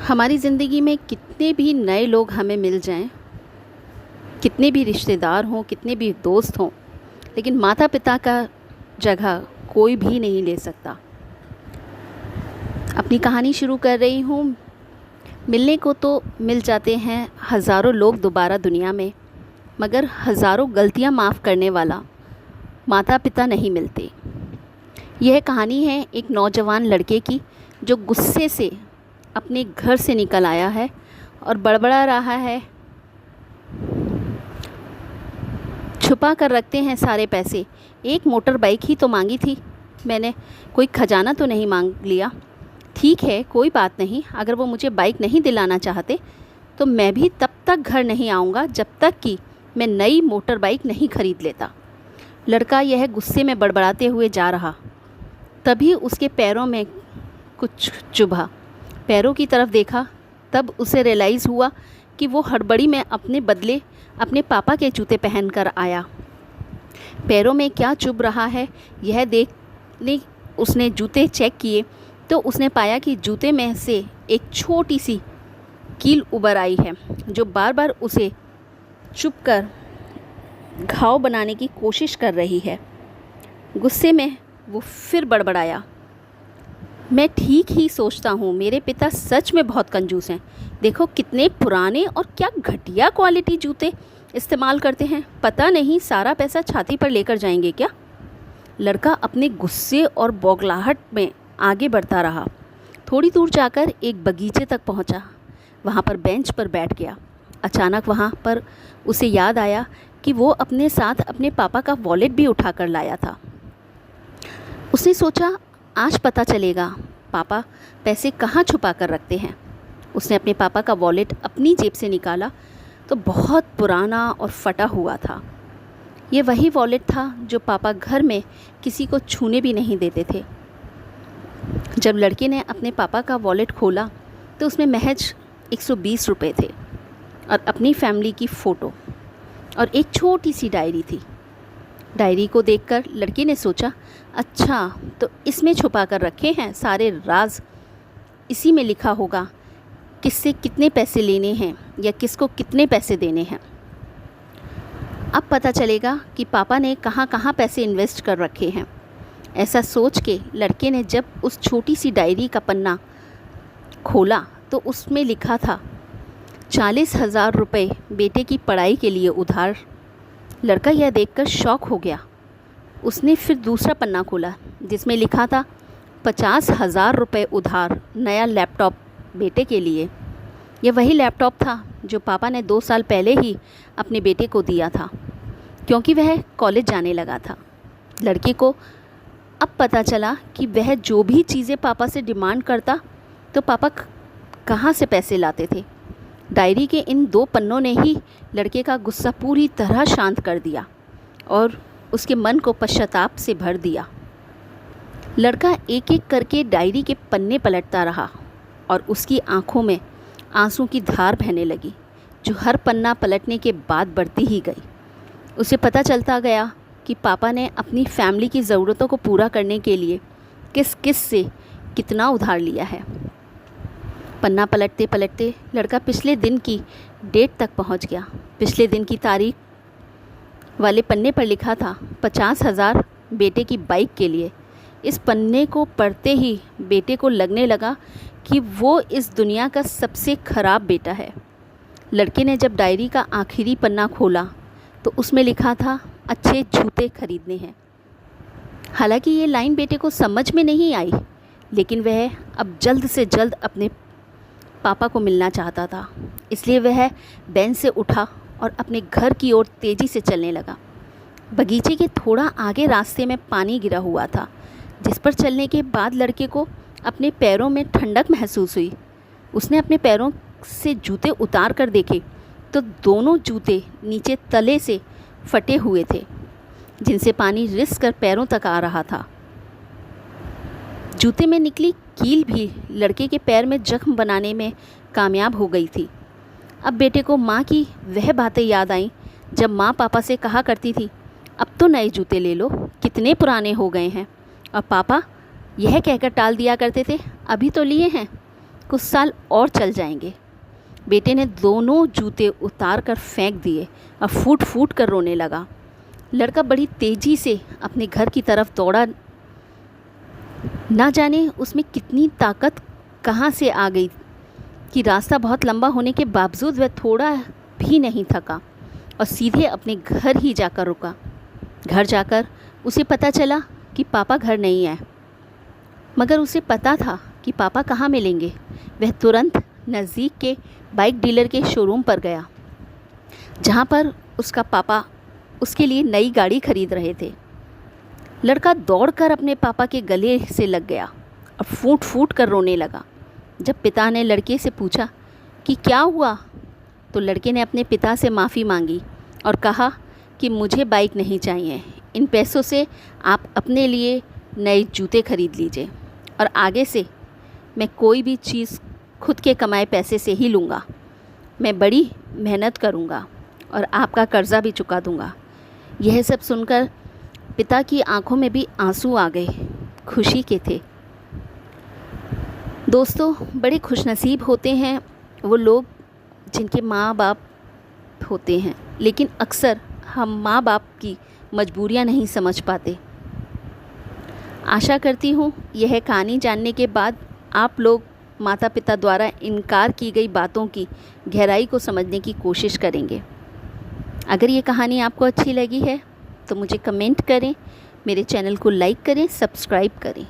हमारी ज़िंदगी में कितने भी नए लोग हमें मिल जाएं, कितने भी रिश्तेदार हों, कितने भी दोस्त हों, लेकिन माता पिता का जगह कोई भी नहीं ले सकता। अपनी कहानी शुरू कर रही हूँ। मिलने को तो मिल जाते हैं हज़ारों लोग दोबारा दुनिया में, मगर हज़ारों गलतियाँ माफ़ करने वाला माता पिता नहीं मिलते। यह कहानी है एक नौजवान लड़के की जो गुस्से से अपने घर से निकल आया है और बड़बड़ा रहा है, छुपा कर रखते हैं सारे पैसे। एक मोटर बाइक ही तो मांगी थी मैंने, कोई खजाना तो नहीं मांग लिया। ठीक है, कोई बात नहीं, अगर वो मुझे बाइक नहीं दिलाना चाहते तो मैं भी तब तक घर नहीं आऊँगा जब तक कि मैं नई मोटर बाइक नहीं खरीद लेता। लड़का यह गुस्से में बड़बड़ाते हुए जा रहा, तभी उसके पैरों में कुछ चुभा। पैरों की तरफ देखा, तब उसे रियलाइज़ हुआ कि वो हड़बड़ी में अपने बदले अपने पापा के जूते पहनकर आया। पैरों में क्या चुभ रहा है यह देखने उसने जूते चेक किए तो उसने पाया कि जूते में से एक छोटी सी कील उभर आई है जो बार बार उसे चुभकर घाव बनाने की कोशिश कर रही है। गुस्से में वो फिर बड़बड़ाया, मैं ठीक ही सोचता हूँ, मेरे पिता सच में बहुत कंजूस हैं। देखो कितने पुराने और क्या घटिया क्वालिटी जूते इस्तेमाल करते हैं। पता नहीं सारा पैसा छाती पर लेकर जाएंगे क्या। लड़का अपने गुस्से और बौखलाहट में आगे बढ़ता रहा। थोड़ी दूर जाकर एक बगीचे तक पहुँचा। वहाँ पर बेंच पर बैठ गया। अचानक वहाँ पर उसे याद आया कि वो अपने साथ अपने पापा का वॉलेट भी उठा कर लाया था। उसने सोचा, आज पता चलेगा पापा पैसे कहाँ छुपा कर रखते हैं। उसने अपने पापा का वॉलेट अपनी जेब से निकाला तो बहुत पुराना और फटा हुआ था। ये वही वॉलेट था जो पापा घर में किसी को छूने भी नहीं देते थे। जब लड़के ने अपने पापा का वॉलेट खोला तो उसमें महज 120 रुपये थे और अपनी फैमिली की फ़ोटो और एक छोटी सी डायरी थी। डायरी को देखकर लड़के ने सोचा, अच्छा तो इसमें छुपा कर रखे हैं सारे राज। इसी में लिखा होगा किससे कितने पैसे लेने हैं या किसको कितने पैसे देने हैं। अब पता चलेगा कि पापा ने कहाँ कहाँ पैसे इन्वेस्ट कर रखे हैं। ऐसा सोच के लड़के ने जब उस छोटी सी डायरी का पन्ना खोला तो उसमें लिखा था 40,000 रुपये बेटे की पढ़ाई के लिए उधार। लड़का यह देखकर शॉक हो गया। उसने फिर दूसरा पन्ना खोला जिसमें लिखा था 50,000 रुपये उधार, नया लैपटॉप बेटे के लिए। यह वही लैपटॉप था जो पापा ने 2 साल पहले ही अपने बेटे को दिया था क्योंकि वह कॉलेज जाने लगा था। लड़के को अब पता चला कि वह जो भी चीज़ें पापा से डिमांड करता तो पापा कहाँ से पैसे लाते थे। डायरी के इन 2 पन्नों ने ही लड़के का गुस्सा पूरी तरह शांत कर दिया और उसके मन को पश्चाताप से भर दिया। लड़का एक एक करके डायरी के पन्ने पलटता रहा और उसकी आंखों में आंसू की धार बहने लगी जो हर पन्ना पलटने के बाद बढ़ती ही गई। उसे पता चलता गया कि पापा ने अपनी फैमिली की ज़रूरतों को पूरा करने के लिए किस किस से कितना उधार लिया है। पन्ना पलटते पलटते लड़का पिछले दिन की डेट तक पहुंच गया। पिछले दिन की तारीख वाले पन्ने पर लिखा था 50,000 बेटे की बाइक के लिए। इस पन्ने को पढ़ते ही बेटे को लगने लगा कि वो इस दुनिया का सबसे ख़राब बेटा है। लड़के ने जब डायरी का आखिरी पन्ना खोला तो उसमें लिखा था अच्छे जूते खरीदने हैं। हालांकि ये लाइन बेटे को समझ में नहीं आई, लेकिन वह अब जल्द से जल्द अपने पापा को मिलना चाहता था। इसलिए वह बेंच से उठा और अपने घर की ओर तेज़ी से चलने लगा। बगीचे के थोड़ा आगे रास्ते में पानी गिरा हुआ था जिस पर चलने के बाद लड़के को अपने पैरों में ठंडक महसूस हुई। उसने अपने पैरों से जूते उतार कर देखे तो दोनों जूते नीचे तले से फटे हुए थे जिनसे पानी रिस कर पैरों तक आ रहा था। जूते में निकली कील भी लड़के के पैर में जख्म बनाने में कामयाब हो गई थी। अब बेटे को माँ की वह बातें याद आईं जब माँ पापा से कहा करती थी, अब तो नए जूते ले लो, कितने पुराने हो गए हैं। और पापा यह कहकर टाल दिया करते थे, अभी तो लिए हैं। कुछ साल और चल जाएंगे। बेटे ने दोनों जूते उतार कर फेंक दिए और फूट फूट कर रोने लगा। लड़का बड़ी तेज़ी से अपने घर की तरफ दौड़ा। ना जाने उसमें कितनी ताकत कहाँ से आ गई कि रास्ता बहुत लंबा होने के बावजूद वह थोड़ा भी नहीं थका और सीधे अपने घर ही जाकर रुका। घर जाकर उसे पता चला कि पापा घर नहीं है, मगर उसे पता था कि पापा कहाँ मिलेंगे। वह तुरंत नज़दीक के बाइक डीलर के शोरूम पर गया, जहाँ पर उसका पापा उसके लिए नई गाड़ी खरीद रहे थे। लड़का दौड़कर अपने पापा के गले से लग गया और फूट फूट कर रोने लगा। जब पिता ने लड़के से पूछा कि क्या हुआ, तो लड़के ने अपने पिता से माफ़ी मांगी और कहा कि मुझे बाइक नहीं चाहिए, इन पैसों से आप अपने लिए नए जूते खरीद लीजिए और आगे से मैं कोई भी चीज़ खुद के कमाए पैसे से ही लूँगा। मैं बड़ी मेहनत करूँगा और आपका कर्ज़ा भी चुका दूँगा। यह सब सुनकर पिता की आंखों में भी आंसू आ गए, खुशी के थे। दोस्तों, बड़े खुशनसीब होते हैं वो लोग जिनके माँ बाप होते हैं, लेकिन अक्सर हम माँ बाप की मजबूरियाँ नहीं समझ पाते। आशा करती हूँ यह कहानी जानने के बाद आप लोग माता पिता द्वारा इनकार की गई बातों की गहराई को समझने की कोशिश करेंगे। अगर ये कहानी आपको अच्छी लगी है तो मुझे कमेंट करें, मेरे चैनल को लाइक करें, सब्सक्राइब करें।